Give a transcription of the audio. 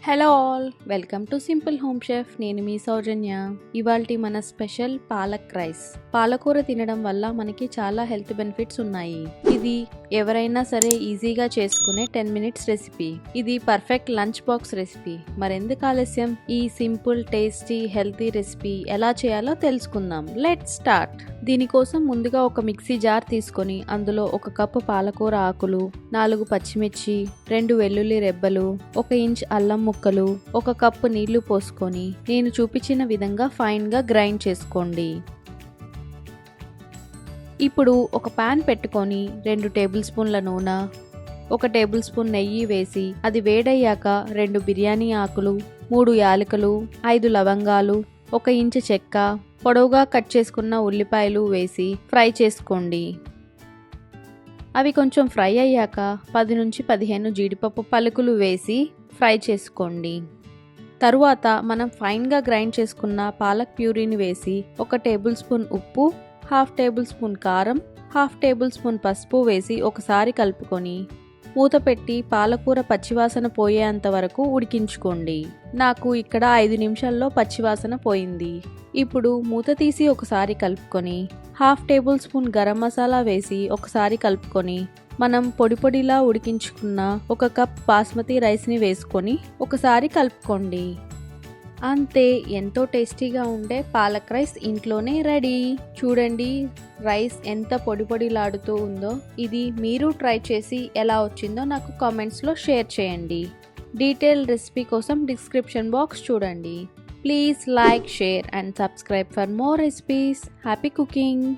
Hello all, welcome to simple home chef. నేను మీ సౌజన్య. ఇవాల్టి మన స్పెషల్ పాలక్ రైస్. పాలకూర తినడం వల్ల మనకి చాలా హెల్త్ బెనిఫిట్స్ ఉన్నాయి. ఇది ఎవరైనా సరే ఈజీగా చేసుకునే 10 మినిట్స్ రెసిపీ. ఇది పర్ఫెక్ట్ లంచ్ బాక్స్ రెసిపీ. మరెందుకు ఆలస్యం, ఈ సింపుల్ టేస్టీ హెల్తీ రెసిపీ ఎలా చేయాలో తెలుసుకుందాం. Let's start. దీనికోసం ముందుగా ఒక మిక్సీ జార్ తీసుకొని అందులో 1 కప్పు పాలకూర ఆకులు, 4 పచ్చిమిర్చి, 2 వెల్లుల్లి రెబ్బలు, 1 ఇంచ్ అల్లం ముక్కలు, 1 కప్పు నీళ్లు పోసుకొని నేను చూపించిన విధంగా ఫైన్ గా గ్రైండ్ చేసుకోండి. ఇప్పుడు ఒక పాన్ పెట్టుకొని 2 టేబుల్ స్పూన్ల నూనె, 1 టేబుల్ స్పూన్ నెయ్యి వేసి అది వేడయ్యాక 2 బిర్యానీ ఆకులు, 3 యాలకులు, 5 లవంగాలు, 1 ఇంచు చెక్క, పొడవుగా కట్ చేసుకున్న ఉల్లిపాయలు వేసి ఫ్రై చేసుకోండి. అవి కొంచెం ఫ్రై అయ్యాక 10 నుంచి 15 జీడిపప్పు పలుకులు వేసి ఫ్రై చేసుకోండి. తరువాత మనం ఫైన్గా గ్రైండ్ చేసుకున్న పాలక్ ప్యూరీని వేసి 1 టేబుల్ స్పూన్ ఉప్పు, 1/2 టేబుల్ స్పూన్ కారం, 1/2 టేబుల్ స్పూన్ పసుపు వేసి ఒకసారి కలుపుకొని మూత పెట్టి పాలకూర పచ్చివాసన పోయేంత వరకు ఉడికించుకోండి. నాకు ఇక్కడ 5 నిమిషాల్లో పచ్చివాసన పోయింది. ఇప్పుడు మూత తీసి ఒకసారి కలుపుకొని 1/2 టేబుల్ స్పూన్ గరం మసాలా వేసి ఒకసారి కలుపుకొని మనం పొడిలా ఉడికించుకున్న 1 కప్ బాస్మతి రైస్ని వేసుకొని ఒకసారి కలుపుకోండి. అంతే, ఎంతో టేస్టీగా ఉండే పాలక్ రైస్ ఇంట్లోనే రెడీ. చూడండి రైస్ ఎంత పొడిలాడుతూ ఉందో. ఇది మీరు ట్రై చేసి ఎలా వచ్చిందో నాకు కామెంట్స్లో షేర్ చేయండి. డీటెయిల్ రెసిపీ కోసం డిస్క్రిప్షన్ బాక్స్ చూడండి. Please like, share and subscribe for more recipes. Happy cooking.